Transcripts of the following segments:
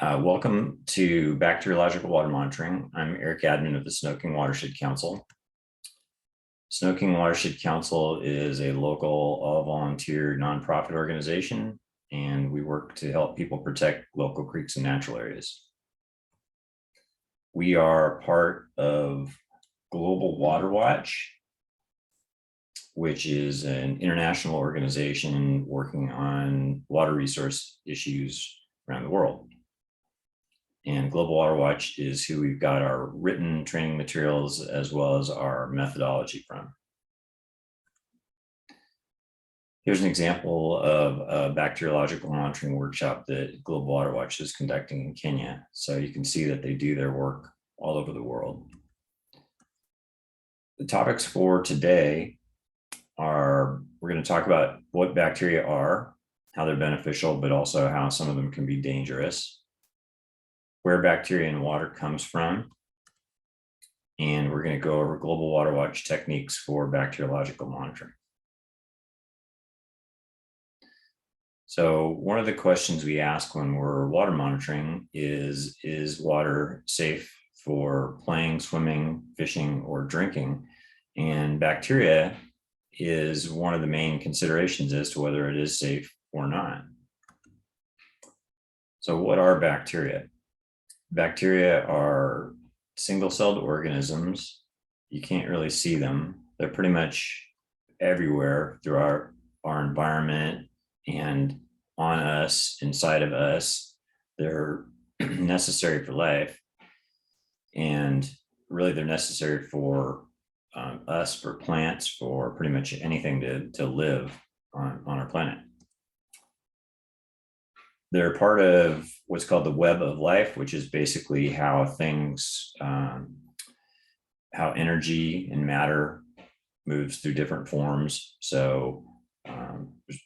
Welcome to Bacteriological Water Monitoring. I'm Eric Admin of the Sno-King Watershed Council. Sno-King Watershed Council is a local all-volunteer nonprofit organization, and we work to help people protect local creeks and natural areas. We are part of Global Water Watch, which is an international organization working on water resource issues around the world. And Global Water Watch is who we've got our written training materials as well as our methodology from. Here's an example of a bacteriological monitoring workshop that Global Water Watch is conducting in Kenya. So you can see that they do their work all over the world. The topics for today are, we're going to talk about what bacteria are, how they're beneficial, but also how some of them can be dangerous, where bacteria in water comes from, and we're going to go over Global Water Watch techniques for bacteriological monitoring. So one of the questions we ask when we're water monitoring is water safe for playing, swimming, fishing, or drinking? And bacteria is one of the main considerations as to whether it is safe or not. So what are bacteria? Bacteria are single-celled organisms. You can't really see them. They're pretty much everywhere through our environment and on us, inside of us. They're necessary for life. And really they're necessary for us, for plants, for pretty much anything to live on our planet. They're part of what's called the web of life, which is basically how things, how energy and matter moves through different forms. So there's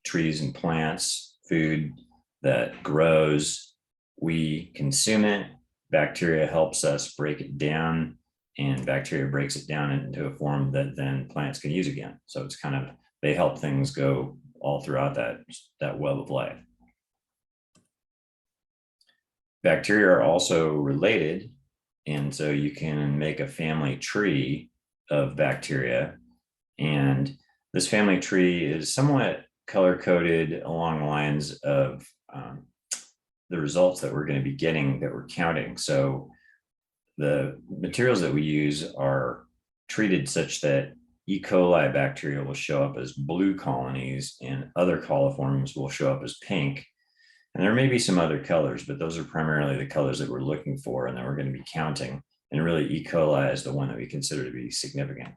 trees and plants, food that grows, we consume it, bacteria helps us break it down, and bacteria breaks it down into a form that then plants can use again. So it's kind of, they help things go all throughout that web of life. Bacteria are also related, and so you can make a family tree of bacteria. And this family tree is somewhat color-coded along the lines of the results that we're going to be getting that we're counting. So the materials that we use are treated such that E. coli bacteria will show up as blue colonies and other coliforms will show up as pink. And there may be some other colors, but those are primarily the colors that we're looking for and that we're going to be counting. And really E. coli is the one that we consider to be significant.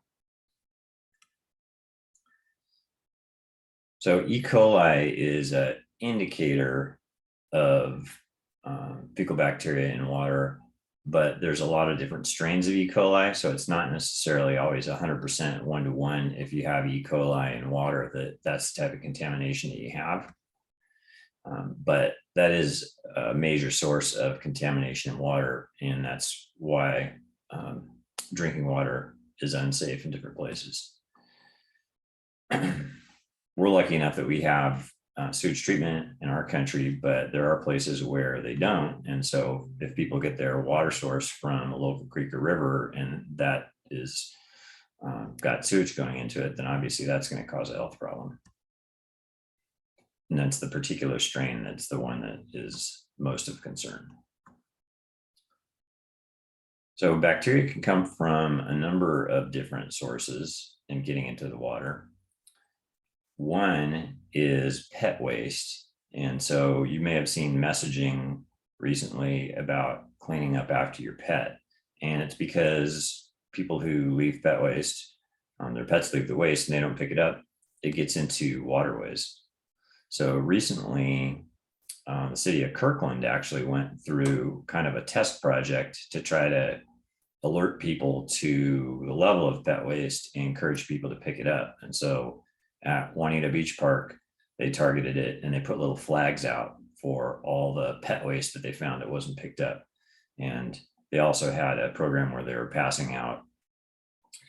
So E. coli is an indicator of fecal bacteria in water, but there's a lot of different strains of E. coli. So it's not necessarily always 100% one-to-one. If you have E. coli in water, that's the type of contamination that you have. But that is a major source of contamination in water, and that's why drinking water is unsafe in different places. We're lucky enough that we have sewage treatment in our country, but there are places where they don't. And so if people get their water source from a local creek or river and that is got sewage going into it, then obviously that's going to cause a health problem. And that's the particular strain that's the one that is most of concern. So bacteria can come from a number of different sources in getting into the water. One is pet waste. And so you may have seen messaging recently about cleaning up after your pet. And it's because people who leave pet waste, their pets leave the waste and they don't pick it up, it gets into waterways. So recently, the city of Kirkland actually went through kind of a test project to try to alert people to the level of pet waste and encourage people to pick it up. And so at Juanita Beach Park, they targeted it and they put little flags out for all the pet waste that they found that wasn't picked up. And they also had a program where they were passing out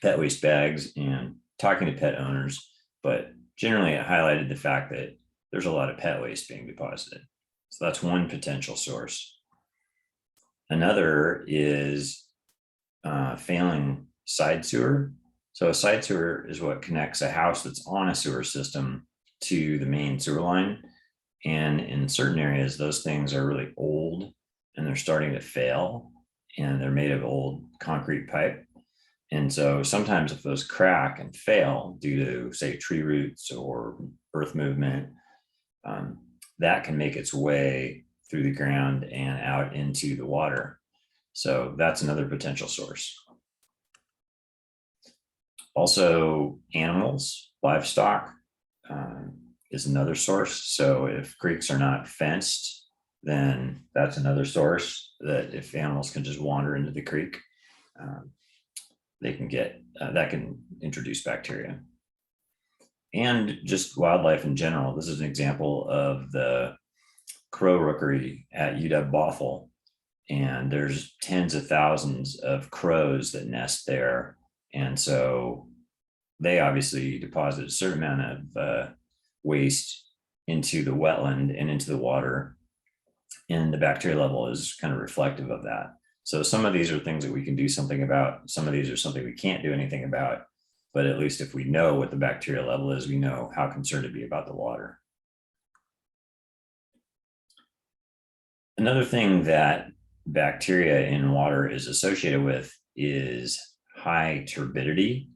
pet waste bags and talking to pet owners, but generally it highlighted the fact that there's a lot of pet waste being deposited. So that's one potential source. Another is failing side sewer. So a side sewer is what connects a house that's on a sewer system to the main sewer line. And in certain areas, those things are really old and they're starting to fail, and they're made of old concrete pipe. And so sometimes if those crack and fail due to, say, tree roots or earth movement, that can make its way through the ground and out into the water. So that's another potential source. Also, animals, livestock is another source. So if creeks are not fenced, then that's another source that if animals can just wander into the creek, they can get, that can introduce bacteria. And just wildlife in general. This is an example of the crow rookery at UW-Bothell. And there's tens of thousands of crows that nest there. And so they obviously deposit a certain amount of waste into the wetland and into the water. And the bacteria level is kind of reflective of that. So some of these are things that we can do something about. Some of these are something we can't do anything about. But at least if we know what the bacteria level is, we know how concerned to be about the water. Another thing that bacteria in water is associated with is high turbidity.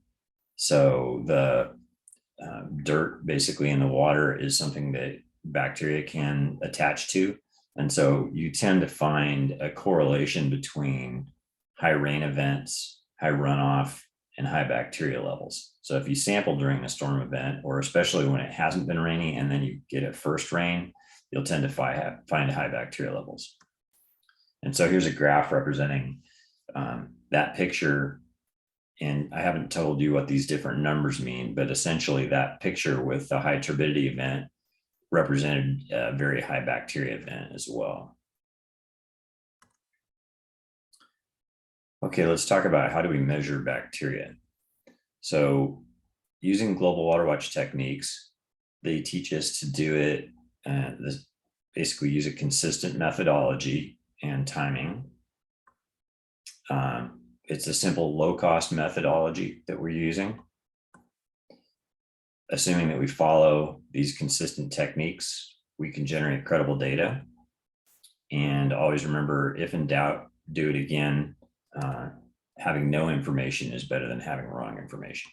So the dirt basically in the water is something that bacteria can attach to. And so you tend to find a correlation between high rain events, high runoff, and high bacteria levels. So if you sample during a storm event, or especially when it hasn't been raining and then you get a first rain, you'll tend to find high bacteria levels. And so here's a graph representing that picture. And I haven't told you what these different numbers mean, but essentially that picture with the high turbidity event represented a very high bacteria event as well. Okay, let's talk about how do we measure bacteria. So using Global Water Watch techniques, they teach us to do it, basically use a consistent methodology and timing. It's a simple low-cost methodology that we're using. Assuming that we follow these consistent techniques, we can generate credible data. And always remember, if in doubt, do it again. Having no information is better than having wrong information.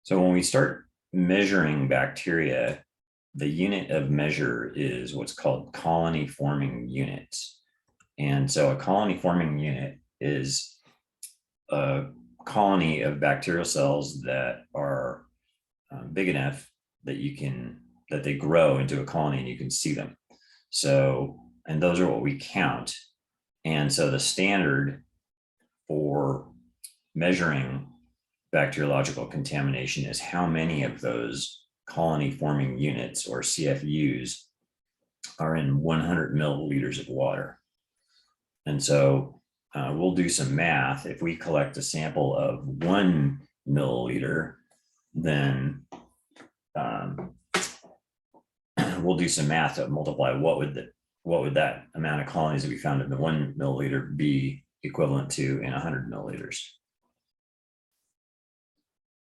So when we start measuring bacteria, the unit of measure is what's called colony forming units. And so a colony forming unit is a colony of bacterial cells that are big enough that that they grow into a colony and you can see them. So, and those are what we count. And so the standard for measuring bacteriological contamination is how many of those colony forming units, or CFUs, are in 100 milliliters of water. And so we'll do some math. If we collect a sample of 1 milliliter, then we'll do some math to multiply what would that amount of colonies that we found in the 1 milliliter be equivalent to in 100 milliliters.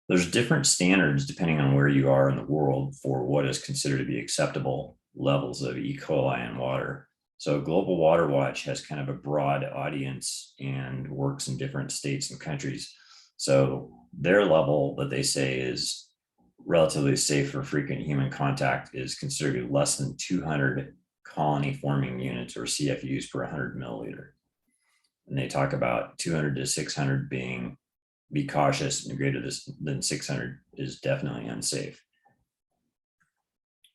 There's different standards depending on where you are in the world for what is considered to be acceptable levels of E. coli in water. So Global Water Watch has kind of a broad audience and works in different states and countries. So their level that they say is relatively safe for frequent human contact is considered to be less than 200 colony forming units, or CFUs, per 100 milliliter. And they talk about 200 to 600 being be cautious, and greater than 600 is definitely unsafe.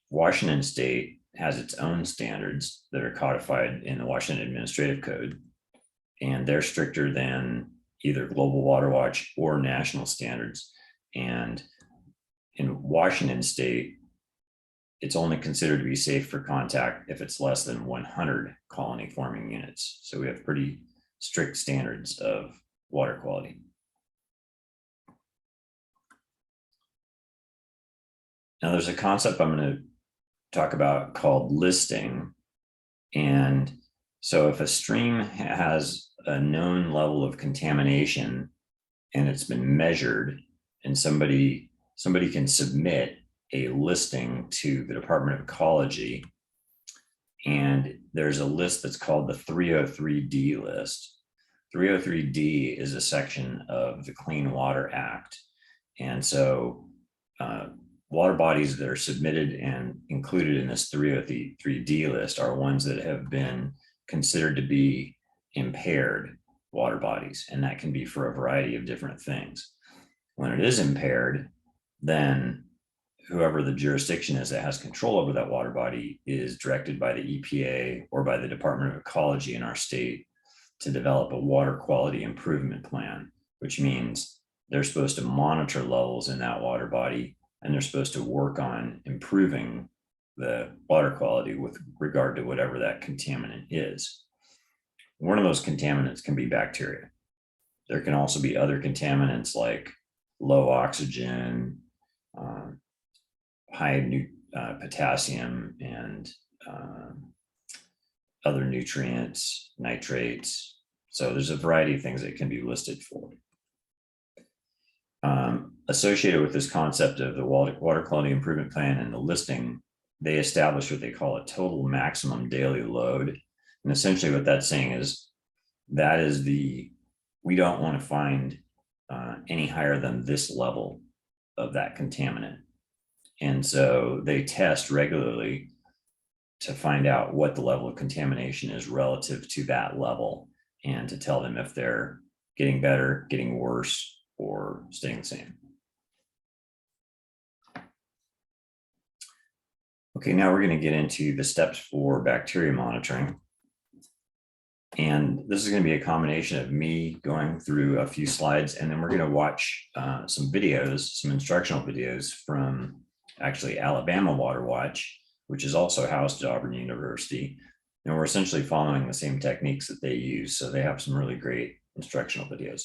Washington State has its own standards that are codified in the Washington Administrative Code, and they're stricter than either Global Water Watch or national standards. And in Washington State, it's only considered to be safe for contact if it's less than 100 colony forming units. So we have pretty strict standards of water quality. Now there's a concept I'm going to talk about called listing. And so if a stream has a known level of contamination and it's been measured, and somebody can submit a listing to the Department of Ecology, and there's a list that's called the 303D list. 303D is a section of the Clean Water Act. And so water bodies that are submitted and included in this 303D list are ones that have been considered to be impaired water bodies. And that can be for a variety of different things. When it is impaired, then whoever the jurisdiction is that has control over that water body is directed by the EPA or by the Department of Ecology in our state to develop a water quality improvement plan, which means they're supposed to monitor levels in that water body, and they're supposed to work on improving the water quality with regard to whatever that contaminant is. One of those contaminants can be bacteria. There can also be other contaminants like low oxygen, high potassium, and other nutrients, nitrates. So there's a variety of things that can be listed for. Associated with this concept of the water quality improvement plan and the listing, they establish what they call a total maximum daily load. And essentially what that's saying is that is we don't want to find any higher than this level of that contaminant. And so they test regularly to find out what the level of contamination is relative to that level, and to tell them if they're getting better, getting worse, or staying the same. Okay, now we're going to get into the steps for bacteria monitoring. And this is going to be a combination of me going through a few slides, and then we're going to watch some videos, some instructional videos from actually Alabama Water Watch, which is also housed at Auburn University. And we're essentially following the same techniques that they use. So they have some really great instructional videos.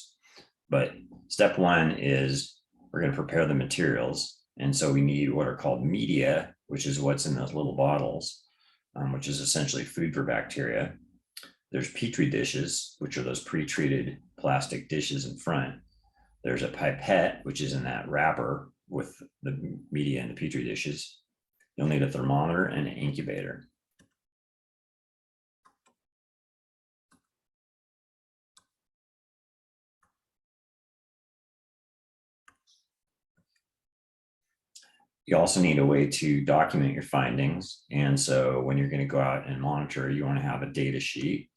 But step one is we're going to prepare the materials. And so we need what are called media, which is what's in those little bottles, which is essentially food for bacteria. There's Petri dishes, which are those pre-treated plastic dishes in front. There's a pipette, which is in that wrapper with the media and the Petri dishes. You'll need a thermometer and an incubator. You also need a way to document your findings. And so when you're going to go out and monitor, you want to have a data sheet.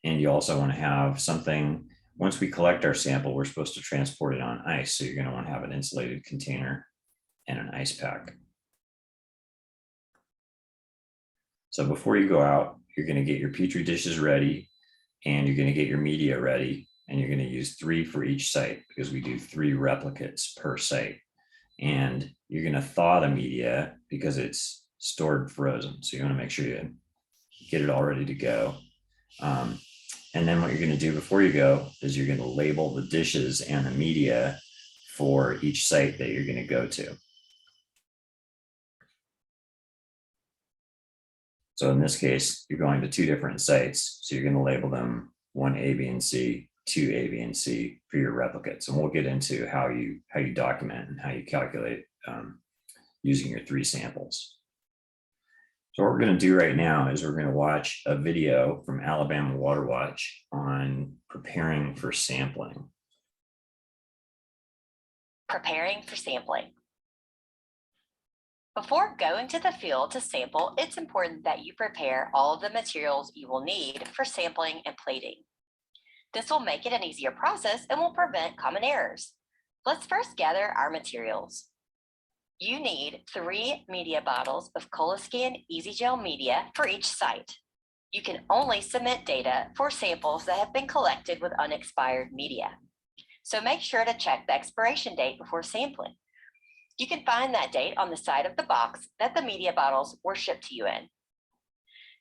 And you also want to have something, once we collect our sample, we're supposed to transport it on ice. So you're going to want to have an insulated container and an ice pack. So before you go out, you're going to get your Petri dishes ready, and you're going to get your media ready, and you're going to use 3 for each site because we do 3 replicates per site. And you're going to thaw the media because it's stored frozen. So you want to make sure you get it all ready to go. And then what you're going to do before you go is you're going to label the dishes and the media for each site that you're going to go to. So in this case, you're going to 2 different sites. So you're going to label them 1 A, B, and C, 2 A, B, and C for your replicates. And we'll get into how you document and how you calculate using your 3 samples. So what we're going to do right now is we're going to watch a video from Alabama Water Watch on preparing for sampling. Preparing for sampling. Before going to the field to sample, it's important that you prepare all of the materials you will need for sampling and plating. This will make it an easier process and will prevent common errors. Let's first gather our materials. You need 3 media bottles of Coliscan Easy Gel media for each site. You can only submit data for samples that have been collected with unexpired media. So make sure to check the expiration date before sampling. You can find that date on the side of the box that the media bottles were shipped to you in.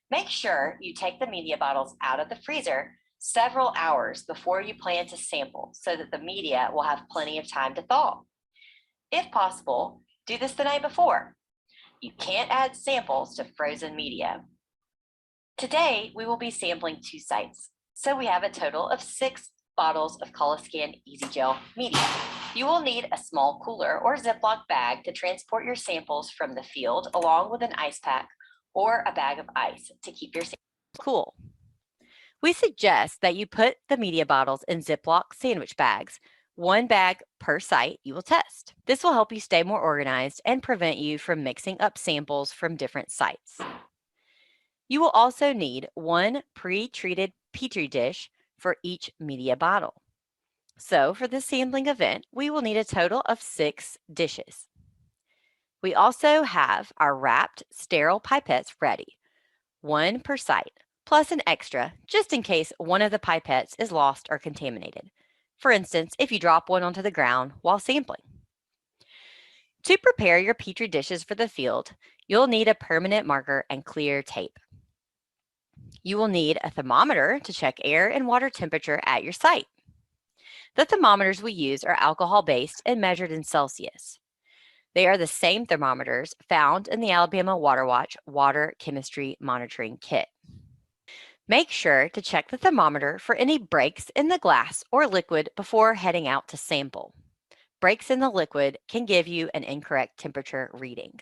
Make sure you take the media bottles out of the freezer several hours before you plan to sample so that the media will have plenty of time to thaw. If possible, do this the night before. You can't add samples to frozen media. Today, we will be sampling 2 sites, so we have a total of 6 bottles of Coliscan Easy Gel media. You will need a small cooler or Ziploc bag to transport your samples from the field, along with an ice pack or a bag of ice to keep your samples cool. We suggest that you put the media bottles in Ziploc sandwich bags, 1 bag per site you will test. This will help you stay more organized and prevent you from mixing up samples from different sites. You will also need 1 pre-treated Petri dish for each media bottle. So for this sampling event, we will need a total of 6 dishes. We also have our wrapped sterile pipettes ready, 1 per site, plus an extra just in case one of the pipettes is lost or contaminated. For instance, if you drop one onto the ground while sampling. To prepare your Petri dishes for the field, you'll need a permanent marker and clear tape. You will need a thermometer to check air and water temperature at your site. The thermometers we use are alcohol-based and measured in Celsius. They are the same thermometers found in the Alabama Water Watch Water Chemistry Monitoring Kit. Make sure to check the thermometer for any breaks in the glass or liquid before heading out to sample. Breaks in the liquid can give you an incorrect temperature reading.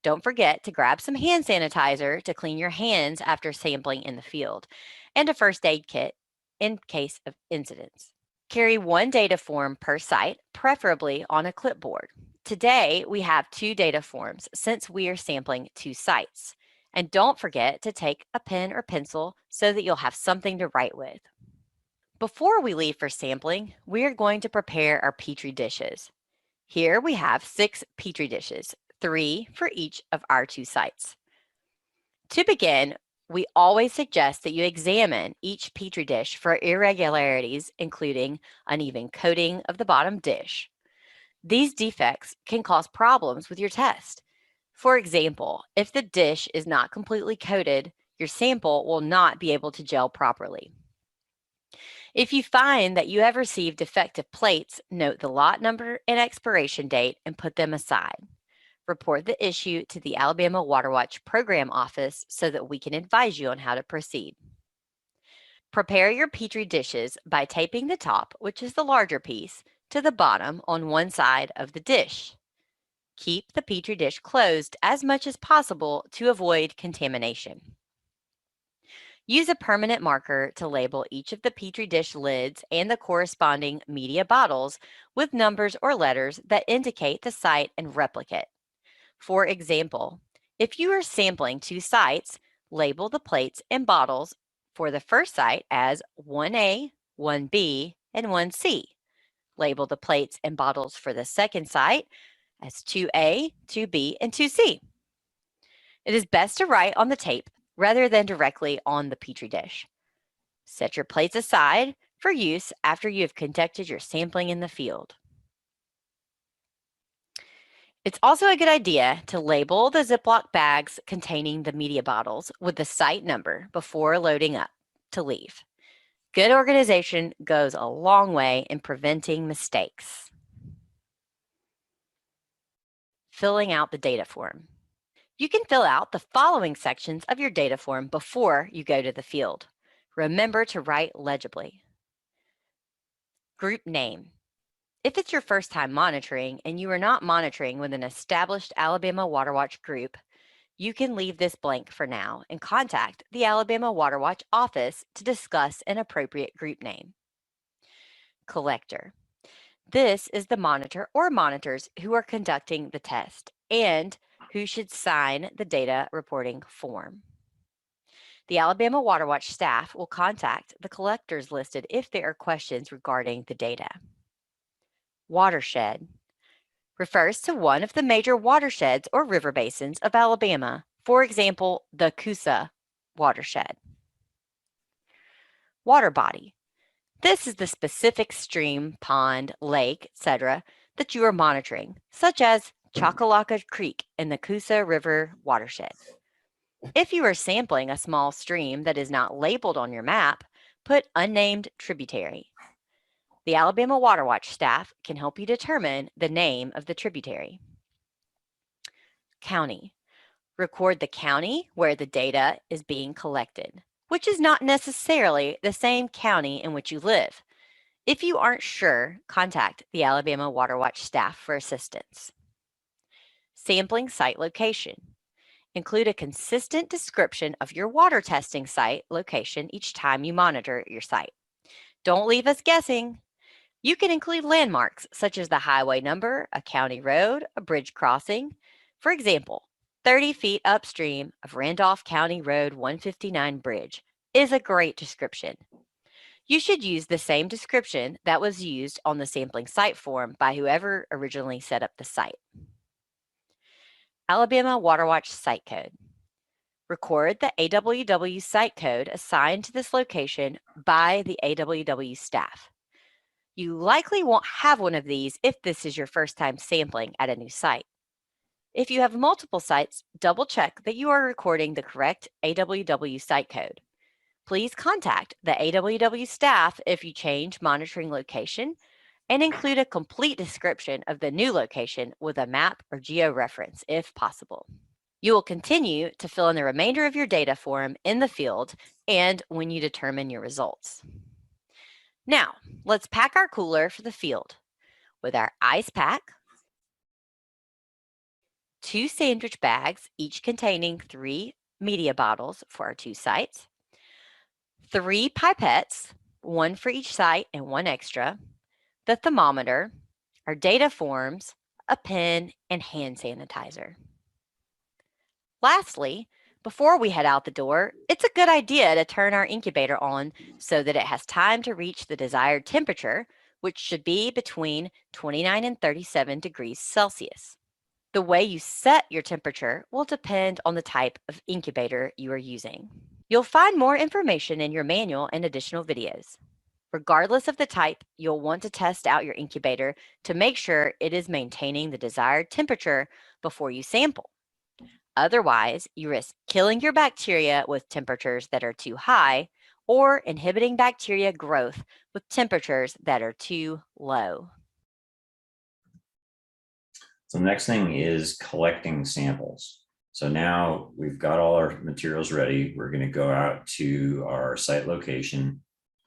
Don't forget to grab some hand sanitizer to clean your hands after sampling in the field, and a first aid kit in case of incidents. Carry 1 data form per site, preferably on a clipboard. Today, we have 2 data forms since we are sampling 2 sites. And don't forget to take a pen or pencil so that you'll have something to write with. Before we leave for sampling, we are going to prepare our Petri dishes. Here we have 6 Petri dishes, 3 for each of our 2 sites. To begin, we always suggest that you examine each Petri dish for irregularities, including uneven coating of the bottom dish. These defects can cause problems with your test. For example, if the dish is not completely coated, your sample will not be able to gel properly. If you find that you have received defective plates, note the lot number and expiration date and put them aside. Report the issue to the Alabama Water Watch Program Office so that we can advise you on how to proceed. Prepare your Petri dishes by taping the top, which is the larger piece, to the bottom on one side of the dish. Keep the Petri dish closed as much as possible to avoid contamination. Use a permanent marker to label each of the Petri dish lids and the corresponding media bottles with numbers or letters that indicate the site and replicate. For example, if you are sampling 2 sites, label the plates and bottles for the first site as 1A, 1B, and 1C. Label the plates and bottles for the second site as 2A, 2B, and 2C. It is best to write on the tape rather than directly on the Petri dish. Set your plates aside for use after you have conducted your sampling in the field. It's also a good idea to label the Ziploc bags containing the media bottles with the site number before loading up to leave. Good organization goes a long way in preventing mistakes. Filling out the data form. You can fill out the following sections of your data form before you go to the field. Remember to write legibly. Group name. If it's your first time monitoring and you are not monitoring with an established Alabama Water Watch group, you can leave this blank for now and contact the Alabama Water Watch office to discuss an appropriate group name. Collector. This is the monitor or monitors who are conducting the test and who should sign the data reporting form. The Alabama Water Watch staff will contact the collectors listed if there are questions regarding the data. Watershed refers to one of the major watersheds or river basins of Alabama, for example, the Coosa watershed. Water body. This is the specific stream, pond, lake, etc. that you are monitoring, such as Choccolocca Creek in the Coosa River watershed. If you are sampling a small stream that is not labeled on your map, put unnamed tributary. The Alabama Water Watch staff can help you determine the name of the tributary. County. Record the county where the data is being collected, which is not necessarily the same county in which you live. If you aren't sure, contact the Alabama Water Watch staff for assistance. Sampling site location. Include a consistent description of your water testing site location each time you monitor your site. Don't leave us guessing. You can include landmarks such as the highway number, a county road, a bridge crossing. For example, 30 feet upstream of Randolph County Road 159 bridge is a great description. You should use the same description that was used on the sampling site form by whoever originally set up the site. Alabama Water Watch Site Code. Record the AWW site code assigned to this location by the AWW staff. You likely won't have one of these if this is your first time sampling at a new site. If you have multiple sites, double check that you are recording the correct AWW site code. Please contact the AWW staff if you change monitoring location and include a complete description of the new location with a map or georeference if possible. You will continue to fill in the remainder of your data form in the field and when you determine your results. Now, let's pack our cooler for the field with our ice pack, 2 sandwich bags, each containing 3 media bottles for our 2 sites, 3 pipettes, 1 for each site and 1 extra, the thermometer, our data forms, a pen, and hand sanitizer. Lastly, before we head out the door, it's a good idea to turn our incubator on so that it has time to reach the desired temperature, which should be between 29 and 37 degrees Celsius. The way you set your temperature will depend on the type of incubator you are using. You'll find more information in your manual and additional videos. Regardless of the type, you'll want to test out your incubator to make sure it is maintaining the desired temperature before you sample. Otherwise, you risk killing your bacteria with temperatures that are too high or inhibiting bacteria growth with temperatures that are too low. So the next thing is collecting samples. So now we've got all our materials ready. We're going to go out to our site location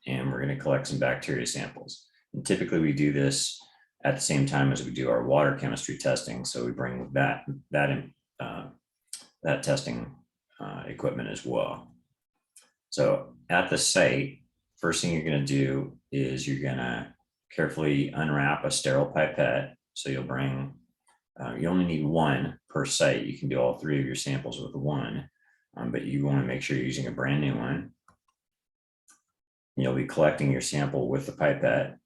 and we're going to collect some bacteria samples. And typically we do this at the same time as we do our water chemistry testing. So we bring that testing equipment as well. So at the site, first thing you're going to do is you're going to carefully unwrap a sterile pipette. So you'll bring, you only need 1 per site. You can do all 3 of your samples with 1, but you want to make sure you're using a brand new one. You'll be collecting your sample with the pipette,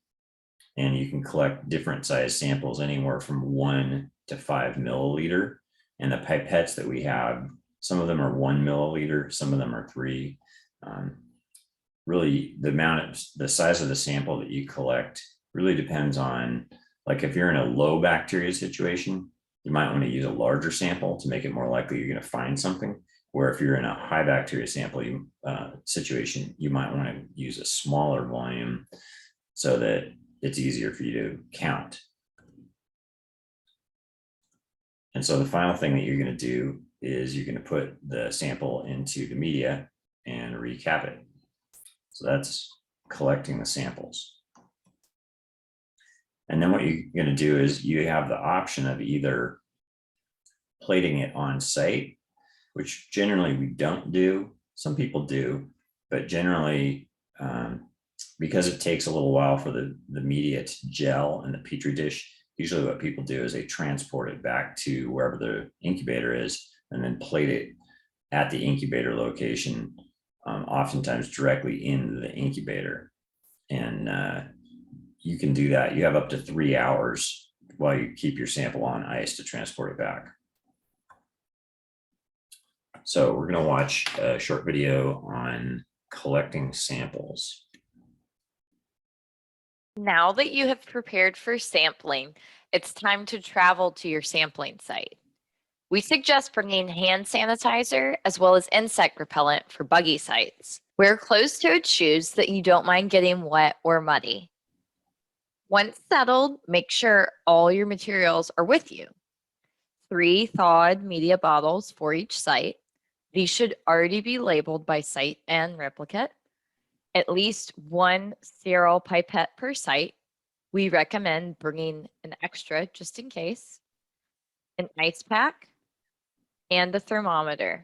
and you can collect different size samples anywhere from 1 to 5 milliliter. And the pipettes that we have, some of them are 1 milliliter, some of them are 3. Really, the size of the sample that you collect really depends on, like if you're in a low bacteria situation, you might want to use a larger sample to make it more likely you're going to find something. Where if you're in a high bacteria sample situation, you might want to use a smaller volume so that it's easier for you to count. And so the final thing that you're going to do is you're going to put the sample into the media and recap it. So that's collecting the samples. And then what you're going to do is you have the option of either plating it on site, which generally we don't do. Some people do, but generally, because it takes a little while for the media to gel in the Petri dish, usually what people do is they transport it back to wherever the incubator is and then plate it at the incubator location, oftentimes directly in the incubator. And you can do that. You have up to 3 hours while you keep your sample on ice to transport it back. So we're going to watch a short video on collecting samples. Now that you have prepared for sampling, it's time to travel to your sampling site. We suggest bringing hand sanitizer as well as insect repellent for buggy sites. Wear closed-toed shoes that you don't mind getting wet or muddy. Once settled, make sure all your materials are with you. 3 thawed media bottles for each site. These should already be labeled by site and replicate. At least 1 sterile pipette per site. We recommend bringing an extra just in case. An ice pack and a thermometer.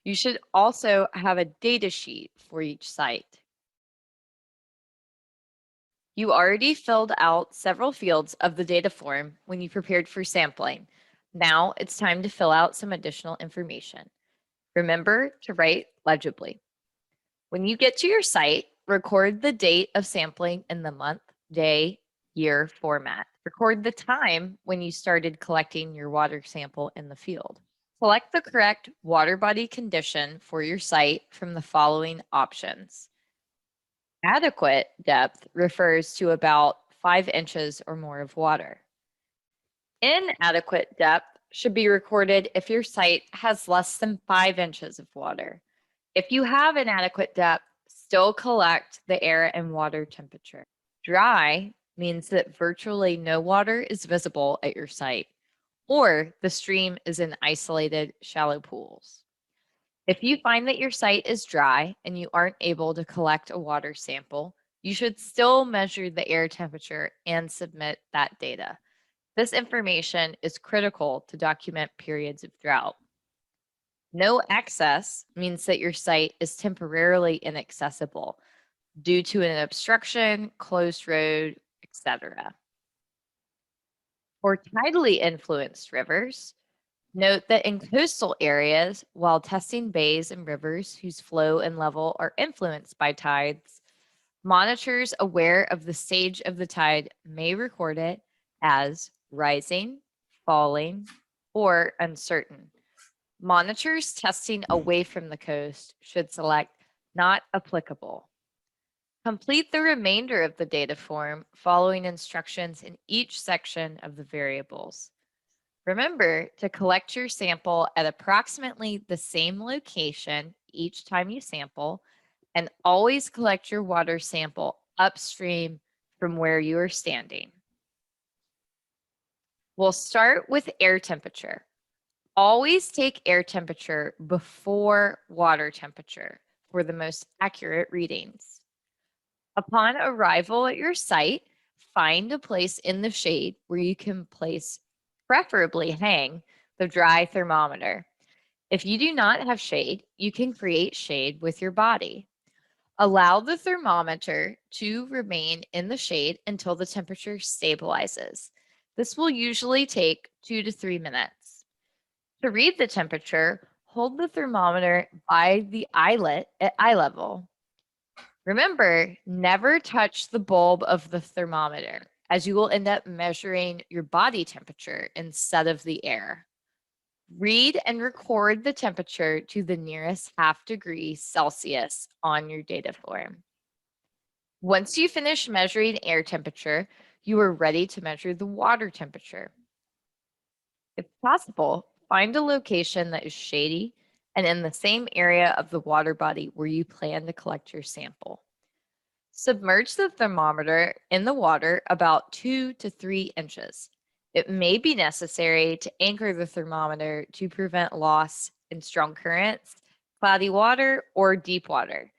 You should also have a data sheet for each site. You already filled out several fields of the data form when you prepared for sampling. Now it's time to fill out some additional information. Remember to write legibly. When you get to your site, record the date of sampling in the month, day, year format. Record the time when you started collecting your water sample in the field. Select the correct water body condition for your site from the following options. Adequate depth refers to about 5 inches or more of water. Inadequate depth should be recorded if your site has less than 5 inches of water. If you have inadequate depth, still collect the air and water temperature. Dry means that virtually no water is visible at your site, or the stream is in isolated shallow pools. If you find that your site is dry and you aren't able to collect a water sample, you should still measure the air temperature and submit that data. This information is critical to document periods of drought. No access means that your site is temporarily inaccessible due to an obstruction, closed road, etc. For tidally influenced rivers, note that in coastal areas, while testing bays and rivers whose flow and level are influenced by tides, monitors aware of the stage of the tide may record it as rising, falling, or uncertain. Monitors testing away from the coast should select not applicable. Complete the remainder of the data form following instructions in each section of the variables. Remember to collect your sample at approximately the same location each time you sample, and always collect your water sample upstream from where you are standing. We'll start with air temperature. Always take air temperature before water temperature for the most accurate readings. Upon arrival at your site, find a place in the shade where you can place, preferably hang, the dry thermometer. If you do not have shade, you can create shade with your body. Allow the thermometer to remain in the shade until the temperature stabilizes. This will usually take 2 to 3 minutes. To read the temperature, hold the thermometer by the eyelet at eye level. Remember, never touch the bulb of the thermometer, as you will end up measuring your body temperature instead of the air. Read and record the temperature to the nearest ½ degree Celsius on your data form. Once you finish measuring air temperature, you are ready to measure the water temperature. If possible, find a location that is shady and in the same area of the water body where you plan to collect your sample. Submerge the thermometer in the water about 2 to 3 inches. It may be necessary to anchor the thermometer to prevent loss in strong currents, cloudy water, or deep water.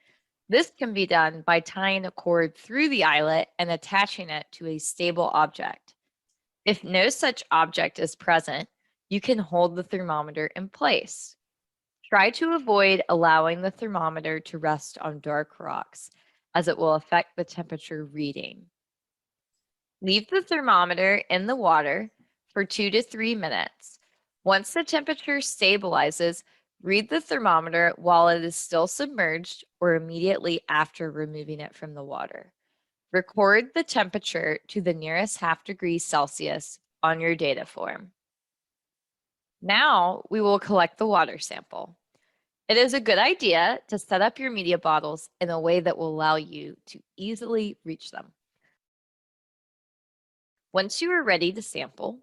This can be done by tying a cord through the eyelet and attaching it to a stable object. If no such object is present, you can hold the thermometer in place. Try to avoid allowing the thermometer to rest on dark rocks, as it will affect the temperature reading. Leave the thermometer in the water for 2 to 3 minutes. Once the temperature stabilizes, read the thermometer while it is still submerged or immediately after removing it from the water. Record the temperature to the nearest ½ degree Celsius on your data form. Now we will collect the water sample. It is a good idea to set up your media bottles in a way that will allow you to easily reach them. Once you are ready to sample,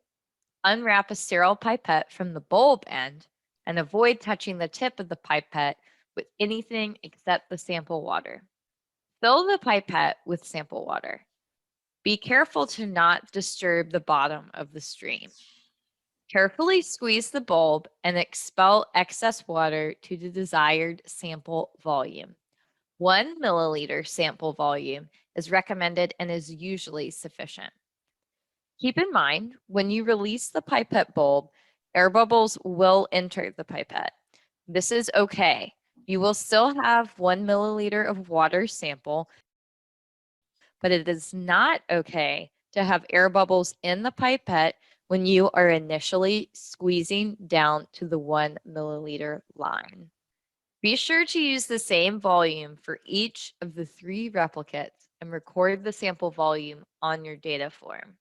unwrap a sterile pipette from the bulb end and avoid touching the tip of the pipette with anything except the sample water. Fill the pipette with sample water. Be careful to not disturb the bottom of the stream. Carefully squeeze the bulb and expel excess water to the desired sample volume. 1 milliliter sample volume is recommended and is usually sufficient. Keep in mind, when you release the pipette bulb, air bubbles will enter the pipette. This is okay. You will still have 1 milliliter of water sample, but it is not okay to have air bubbles in the pipette when you are initially squeezing down to the 1 milliliter line. Be sure to use the same volume for each of the 3 replicates and record the sample volume on your data form.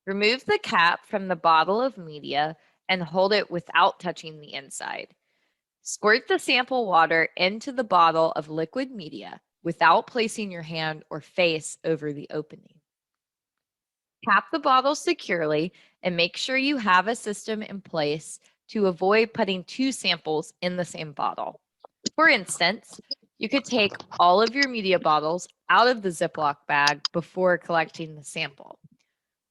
Remove the cap from the bottle of media and hold it without touching the inside. Squirt the sample water into the bottle of liquid media without placing your hand or face over the opening. Cap the bottle securely and make sure you have a system in place to avoid putting 2 samples in the same bottle. For instance, you could take all of your media bottles out of the Ziploc bag before collecting the sample.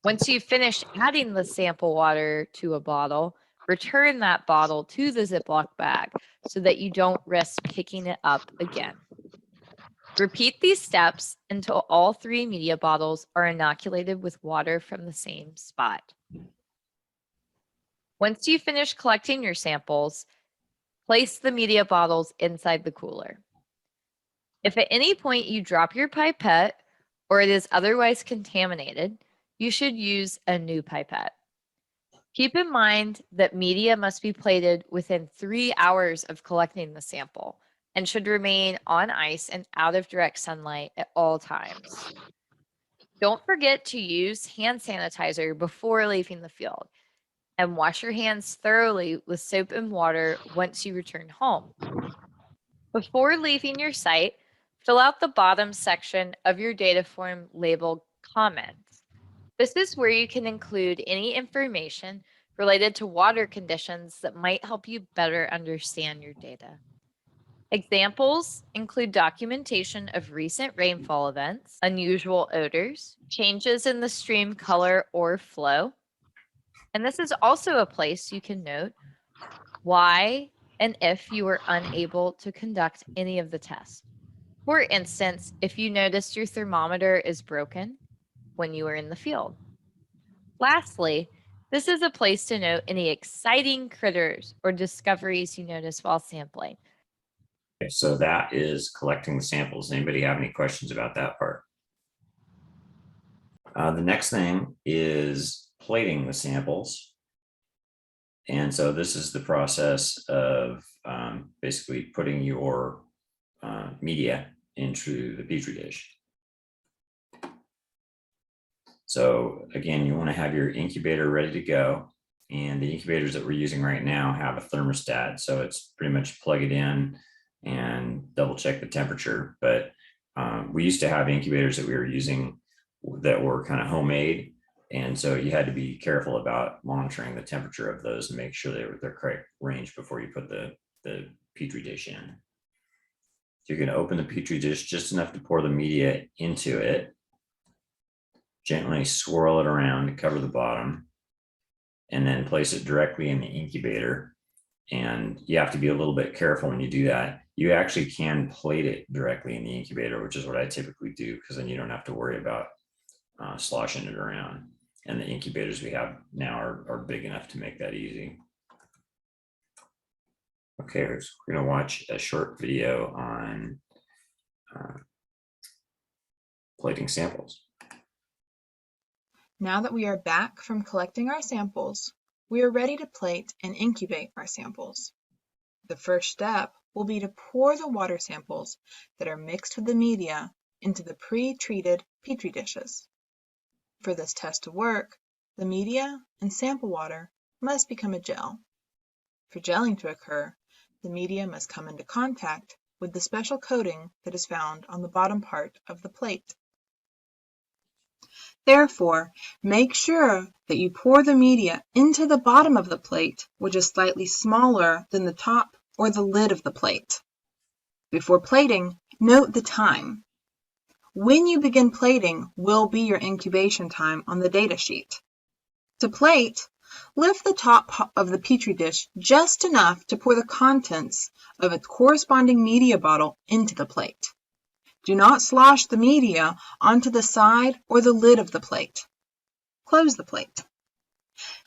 Once you've finished adding the sample water to a bottle, return that bottle to the Ziploc bag so that you don't risk picking it up again. Repeat these steps until all 3 media bottles are inoculated with water from the same spot. Once you finish collecting your samples, place the media bottles inside the cooler. If at any point you drop your pipette or it is otherwise contaminated, you should use a new pipette. Keep in mind that media must be plated within 3 hours of collecting the sample and should remain on ice and out of direct sunlight at all times. Don't forget to use hand sanitizer before leaving the field, and wash your hands thoroughly with soap and water once you return home. Before leaving your site, fill out the bottom section of your data form labeled Comments. This is where you can include any information related to water conditions that might help you better understand your data. Examples include documentation of recent rainfall events, unusual odors, changes in the stream color or flow. And this is also a place you can note why and if you were unable to conduct any of the tests. For instance, if you noticed your thermometer is broken when you were in the field. Lastly, this is a place to note any exciting critters or discoveries you notice while sampling. Okay, so that is collecting the samples. Anybody have any questions about that part? The next thing is plating the samples. And so this is the process of basically putting your media into the Petri dish. So again, you want to have your incubator ready to go. And the incubators that we're using right now have a thermostat. So it's pretty much plug it in and double check the temperature. But we used to have incubators that we were using that were kind of homemade. And so you had to be careful about monitoring the temperature of those and make sure they were their correct range before you put the Petri dish in. So you're going to open the Petri dish just enough to pour the media into it. Gently swirl it around to cover the bottom, and then place it directly in the incubator. And you have to be a little bit careful when you do that. You actually can plate it directly in the incubator, which is what I typically do, because then you don't have to worry about sloshing it around. And the incubators we have now are big enough to make that easy. Okay, so we're going to watch a short video on plating samples. Now that we are back from collecting our samples, we are ready to plate and incubate our samples. The first step will be to pour the water samples that are mixed with the media into the pre-treated Petri dishes. For this test to work, the media and sample water must become a gel. For gelling to occur, the media must come into contact with the special coating that is found on the bottom part of the plate. Therefore, make sure that you pour the media into the bottom of the plate, which is slightly smaller than the top or the lid of the plate. Before plating, note the time. When you begin plating will be your incubation time on the data sheet. To plate, lift the top of the Petri dish just enough to pour the contents of its corresponding media bottle into the plate. Do not slosh the media onto the side or the lid of the plate. Close the plate.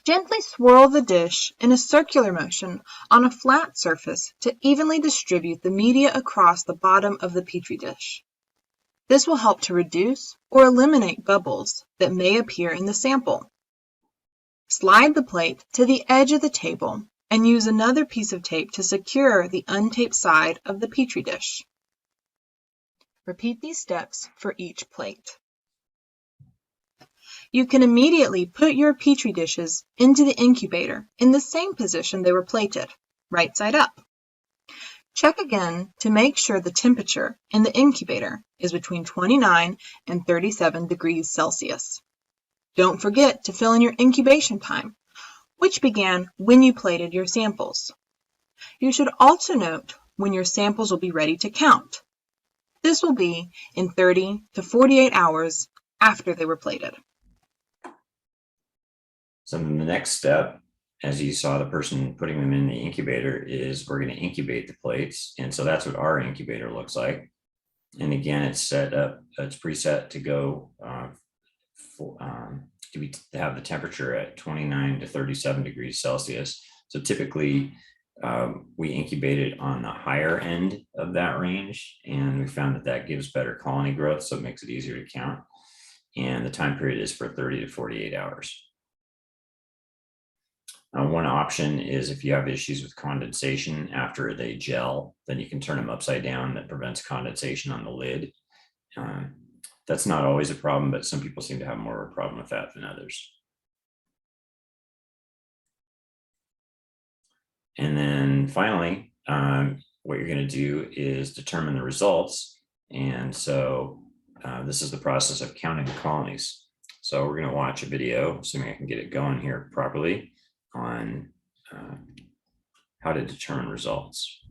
Gently swirl the dish in a circular motion on a flat surface to evenly distribute the media across the bottom of the Petri dish. This will help to reduce or eliminate bubbles that may appear in the sample. Slide the plate to the edge of the table and use another piece of tape to secure the untaped side of the Petri dish. Repeat these steps for each plate. You can immediately put your Petri dishes into the incubator in the same position they were plated, right side up. Check again to make sure the temperature in the incubator is between 29 and 37 degrees Celsius. Don't forget to fill in your incubation time, which began when you plated your samples. You should also note when your samples will be ready to count. This will be in 30 to 48 hours after they were plated. So the next step, as you saw the person putting them in the incubator, is we're going to incubate the plates. And so that's what our incubator looks like. And again, it's set up, it's preset to go to have the temperature at 29 to 37 degrees Celsius. So typically we incubate it on the higher end of that range, and we found that that gives better colony growth, so it makes it easier to count. And the time period is for 30 to 48 hours. One option is if you have issues with condensation after they gel, then you can turn them upside down. That prevents condensation on the lid. That's not always a problem, but some people seem to have more of a problem with that than others. And then finally, what you're going to do is determine the results. And so this is the process of counting the colonies. So we're going to watch a video, assuming I can get it going here properly, on how to determine results.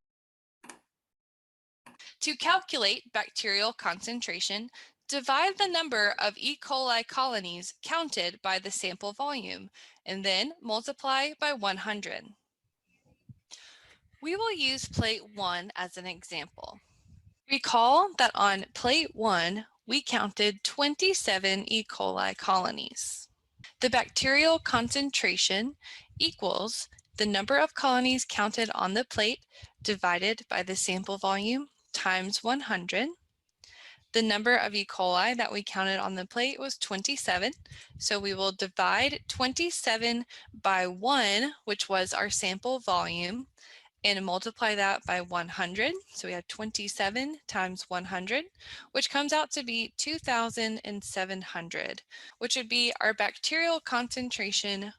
To calculate bacterial concentration, divide the number of E. coli colonies counted by the sample volume, and then multiply by 100. We will use plate 1 as an example. Recall that on plate 1, we counted 27 E. coli colonies. The bacterial concentration equals the number of colonies counted on the plate divided by the sample volume times 100. The number of E. coli that we counted on the plate was 27, so we will divide 27 by 1, which was our sample volume, and multiply that by 100. So we have 27 times 100, which comes out to be 2,700, which would be our bacterial concentration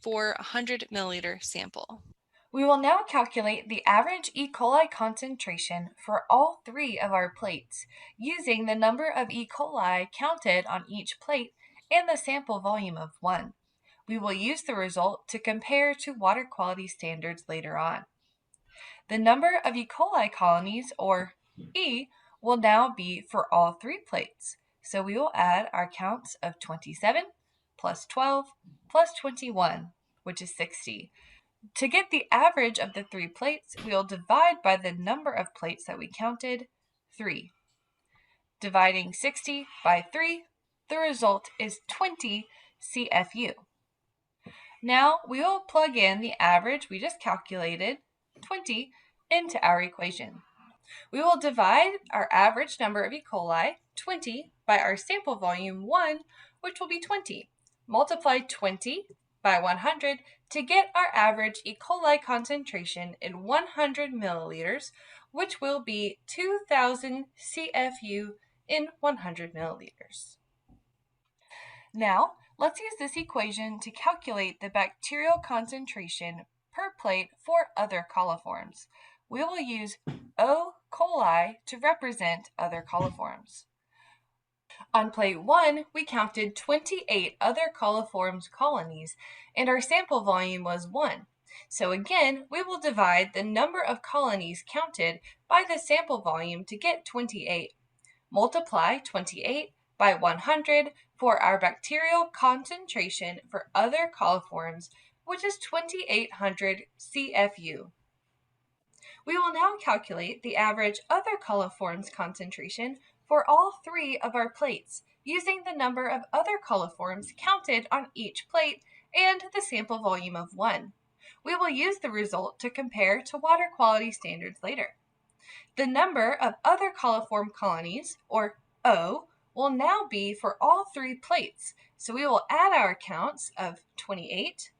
for a 100 milliliter sample. We will now calculate the average E. coli concentration for all 3 of our plates using the number of E. coli counted on each plate and the sample volume of 1. We will use the result to compare to water quality standards later on. The number of E. coli colonies, or E, will now be for all 3 plates. So we will add our counts of 27 plus 12 plus 21, which is 60. To get the average of the 3 plates, we will divide by the number of plates that we counted, 3. Dividing 60 by 3, the result is 20 CFU. Now we will plug in the average we just calculated, 20, into our equation. We will divide our average number of E. coli, 20, by our sample volume, 1, which will be 20. Multiply 20 by 100 to get our average E. coli concentration in 100 milliliters, which will be 2,000 CFU in 100 milliliters. Now, let's use this equation to calculate the bacterial concentration per plate for other coliforms. We will use O. coli to represent other coliforms. On plate 1, we counted 28 other coliforms colonies, and our sample volume was 1. So again, we will divide the number of colonies counted by the sample volume to get 28. Multiply 28 by 100 for our bacterial concentration for other coliforms, which is 2800 CFU. We will now calculate the average other coliforms concentration for all 3 of our plates using the number of other coliforms counted on each plate and the sample volume of 1. We will use the result to compare to water quality standards later. The number of other coliform colonies, or O, will now be for all 3 plates. So we will add our counts of 28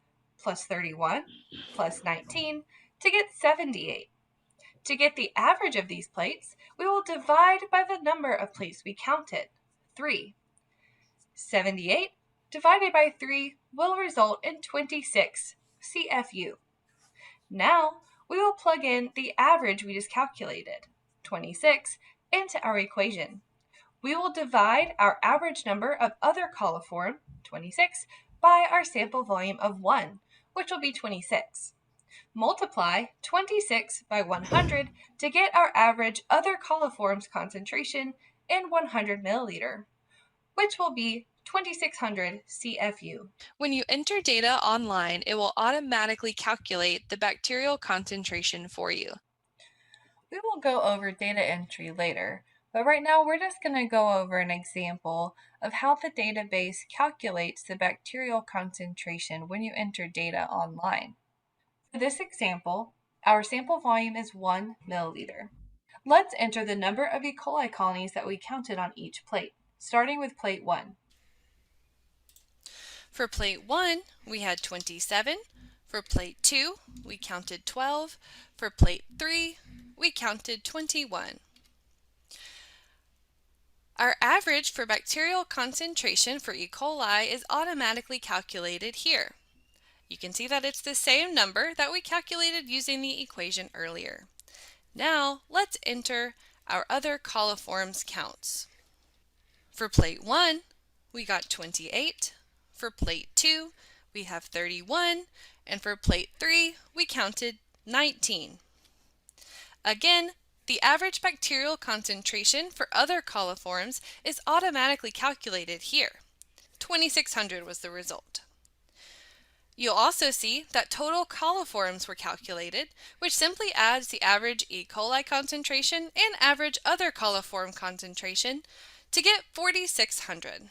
plus 31 plus 19 to get 78. To get the average of these plates, we will divide by the number of plates we counted, 3. 78 divided by 3 will result in 26 CFU. Now, we will plug in the average we just calculated, 26, into our equation. We will divide our average number of other coliform, 26, by our sample volume of 1, which will be 26. Multiply 26 by 100 to get our average other coliforms concentration in 100 milliliter, which will be 2600 CFU. When you enter data online, it will automatically calculate the bacterial concentration for you. We will go over data entry later, but right now we're just going to go over an example of how the database calculates the bacterial concentration when you enter data online. For this example, our sample volume is 1 milliliter. Let's enter the number of E. coli colonies that we counted on each plate, starting with plate 1. For plate 1, we had 27. For plate 2, we counted 12. For plate 3, we counted 21. Our average for bacterial concentration for E. coli is automatically calculated here. You can see that it's the same number that we calculated using the equation earlier. Now, let's enter our other coliforms counts. For plate 1, we got 28. For plate 2, we have 31. And for plate 3, we counted 19. Again, the average bacterial concentration for other coliforms is automatically calculated here. 2600 was the result. You'll also see that total coliforms were calculated, which simply adds the average E. coli concentration and average other coliform concentration to get 4,600.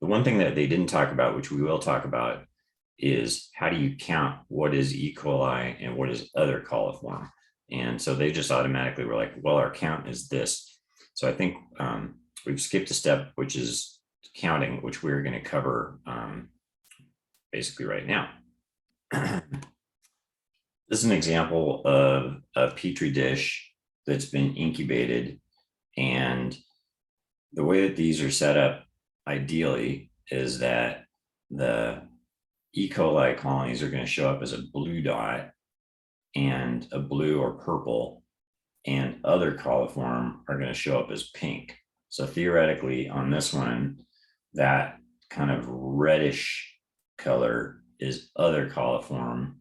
The one thing that they didn't talk about, which we will talk about, is how do you count what is E. coli and what is other coliform? And so they just automatically were like, well, our count is this. So I think we've skipped a step, which is counting, which we're going to cover basically right now. This is an example of a Petri dish that's been incubated, and the way that these are set up ideally is that the E. coli colonies are going to show up as a blue dot and a blue or purple, and other coliform are going to show up as pink. So theoretically on this one, that kind of reddish color is other coliform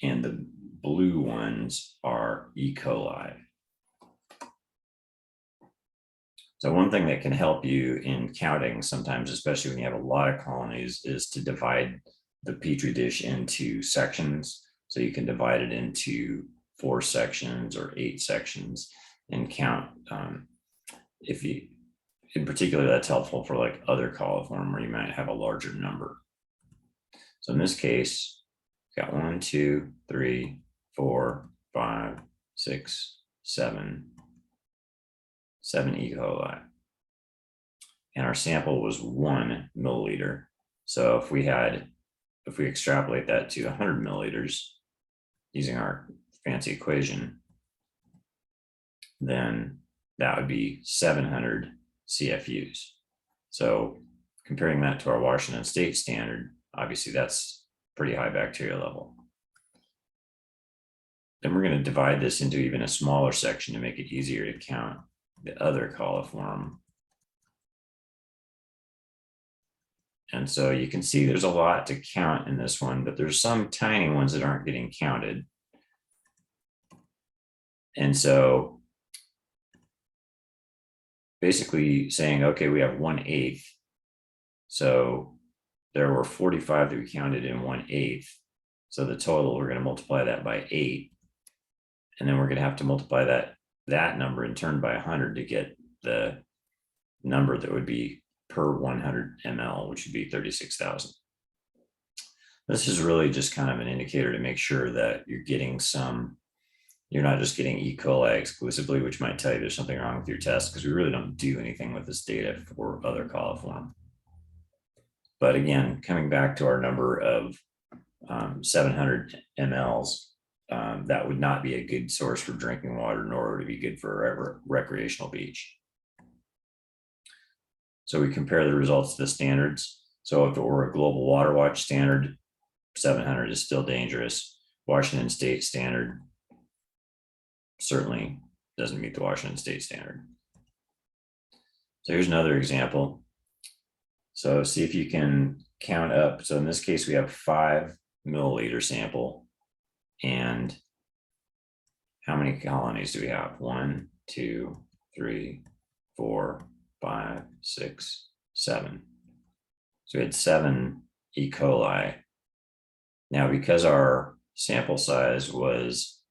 and the blue ones are E. coli. So one thing that can help you in counting sometimes, especially when you have a lot of colonies, is to divide the Petri dish into sections. So you can divide it into 4 sections or 8 sections and count. If you, in particular, that's helpful for like other coliform where you might have a larger number. So in this case, got 1, 2, 3, 4, 5, 6, 7 E. coli. And our sample was 1 milliliter. So if we extrapolate that to 100 milliliters using our fancy equation, then that would be 700 CFUs. So comparing that to our Washington State standard, obviously that's pretty high bacteria level. Then we're going to divide this into even a smaller section to make it easier to count the other coliform. And so you can see there's a lot to count in this one, but there's some tiny ones that aren't getting counted. And so basically saying, okay, we have 1/8. So there were 45 that we counted in 1/8. So the total, we're going to multiply that by 8. And then we're going to have to multiply that number in turn by 100 to get the number that would be per 100 ml, which would be 36,000. This is really just kind of an indicator to make sure that you're not just getting E. coli exclusively, which might tell you there's something wrong with your test, because we really don't do anything with this data for other coliform. But again, coming back to our number of 700 mLs, that would not be a good source for drinking water, nor would it be good for a recreational beach. So we compare the results to the standards. So if it were a global water watch standard, 700 is still dangerous. Washington state standard certainly doesn't meet the Washington state standard. So here's another example. So see if you can count up. So in this case, we have 5 milliliter sample. And how many colonies do we have? 1, 2, 3, 4, 5, 6, 7. So we had 7 E. coli. Now, because our sample size was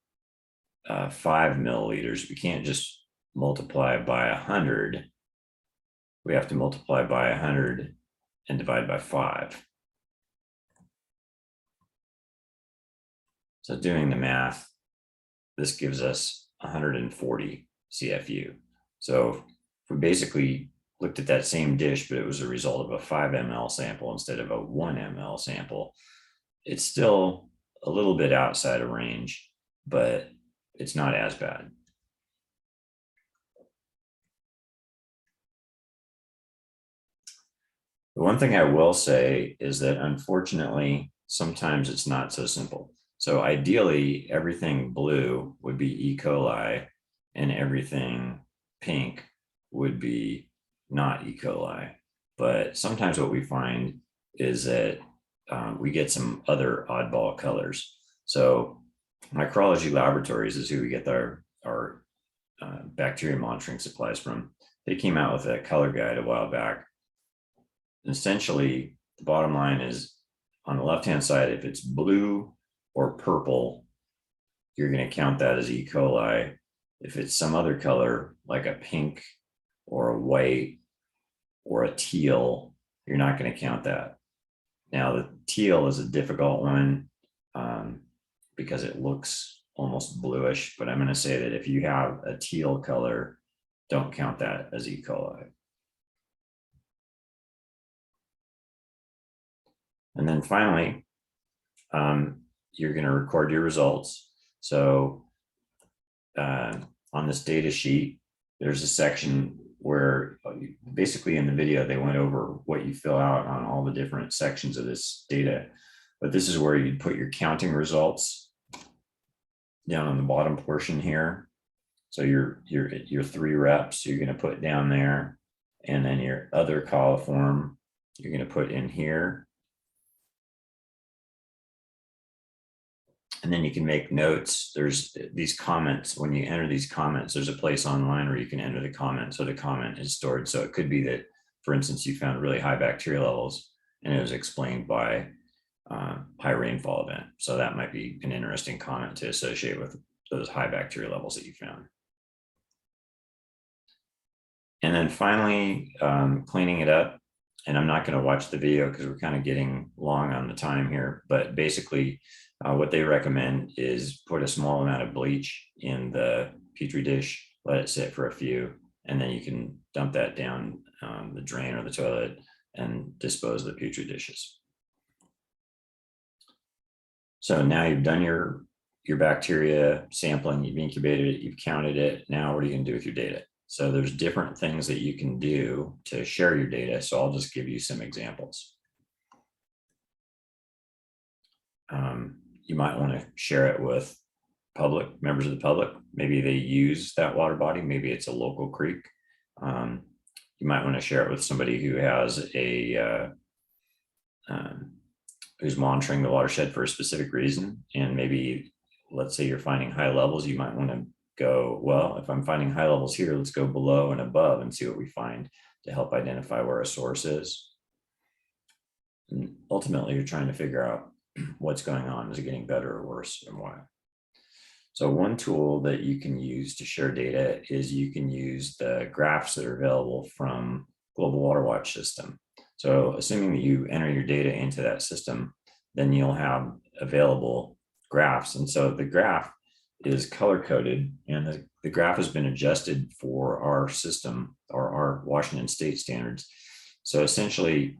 5 milliliters, we can't just multiply by 100. We have to multiply by 100 and divide by 5. So doing the math, this gives us 140 CFU. So if we basically looked at that same dish, but it was a result of a 5 ml sample instead of a 1 ml sample, it's still a little bit outside of range, but it's not as bad. The one thing I will say is that unfortunately, sometimes it's not so simple. So ideally, everything blue would be E. coli and everything pink would be not E. coli. But sometimes what we find is that we get some other oddball colors. So Micrology Laboratories is who we get our bacteria monitoring supplies from. They came out with a color guide a while back. Essentially, the bottom line is on the left-hand side, if it's blue or purple, you're going to count that as E. coli. If it's some other color, like a pink or a white or a teal, you're not going to count that. Now, the teal is a difficult one because it looks almost bluish, but I'm going to say that if you have a teal color, don't count that as E. coli. And then finally, you're going to record your results. So on this data sheet, there's a section where basically in the video, they went over what you fill out on all the different sections of this data. But this is where you'd put your counting results down on the bottom portion here. So your 3 reps, you're going to put down there, and then your other coliform, you're going to put in here. And then you can make notes. There's these comments. When you enter these comments, there's a place online where you can enter the comment. So the comment is stored. So it could be that, for instance, you found really high bacteria levels and it was explained by high rainfall event. So that might be an interesting comment to associate with those high bacteria levels that you found. And then finally, cleaning it up. And I'm not going to watch the video because we're kind of getting long on the time here, but basically what they recommend is put a small amount of bleach in the Petri dish, let it sit for a few, and then you can dump that down the drain or the toilet and dispose of the Petri dishes. So now you've done your bacteria sampling, you've incubated it, you've counted it. Now what are you going to do with your data? So there's different things that you can do to share your data. So I'll just give you some examples. You might want to share it with members of the public. Maybe they use that water body. Maybe it's a local creek. You might want to share it with somebody who has a who's monitoring the watershed for a specific reason. And maybe, let's say you're finding high levels, you might want to go, well, if I'm finding high levels here, let's go below and above and see what we find to help identify where a source is. And ultimately, you're trying to figure out what's going on. Is it getting better or worse, and why? So one tool that you can use to share data is you can use the graphs that are available from Global Water Watch system. So assuming that you enter your data into that system, then you'll have available graphs. And so the graph is color coded, and the graph has been adjusted for our system or our Washington state standards. So essentially,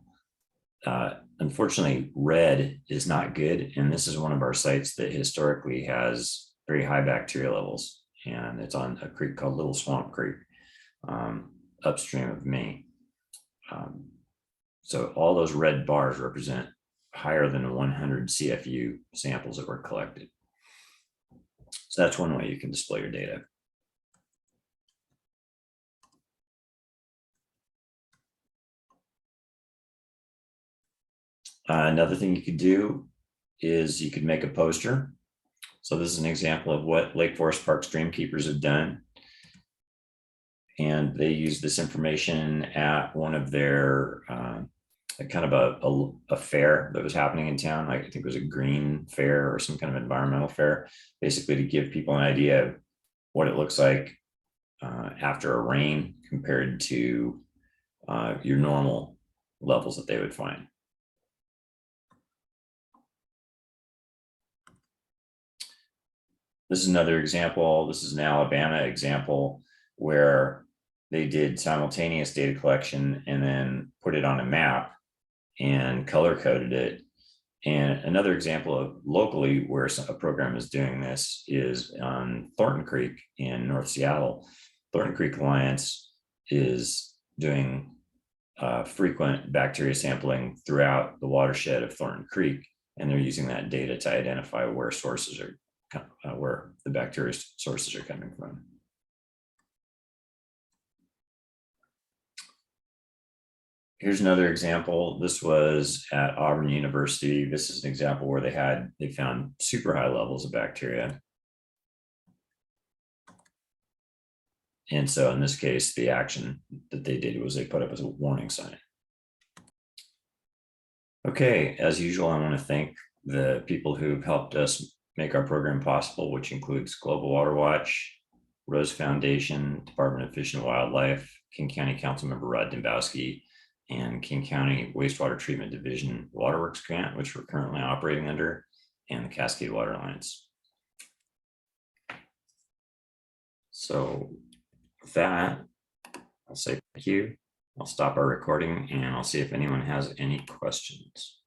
unfortunately, red is not good. And this is one of our sites that historically has very high bacteria levels. And it's on a creek called Little Swamp Creek, upstream of me. So all those red bars represent higher than 100 CFU samples that were collected. So that's one way you can display your data. Another thing you could do is you could make a poster. So this is an example of what Lake Forest Park streamkeepers have done. And they use this information at one of their kind of a fair that was happening in town. Like I think it was a green fair or some kind of environmental fair, basically to give people an idea of what it looks like after a rain compared to your normal levels that they would find. This is another example. This is an Alabama example where they did simultaneous data collection and then put it on a map and color coded it. And another example of locally where a program is doing this is on Thornton Creek in North Seattle. Thornton Creek Alliance is doing frequent bacteria sampling throughout the watershed of Thornton Creek, and they're using that data to identify where sources are, where the bacteria sources are coming from. Here's another example. This was at Auburn University. This is an example where they found super high levels of bacteria. And so in this case, the action that they did was they put up as a warning sign. Okay, as usual, I want to thank the people who've helped us make our program possible, which includes Global Water Watch, Rose Foundation, Department of Fish and Wildlife, King County Councilmember Rod Dembowski, and King County Wastewater Treatment Division Waterworks grant, which we're currently operating under, and the Cascade Water Alliance. So with that, I'll say thank you. I'll stop our recording and I'll see if anyone has any questions.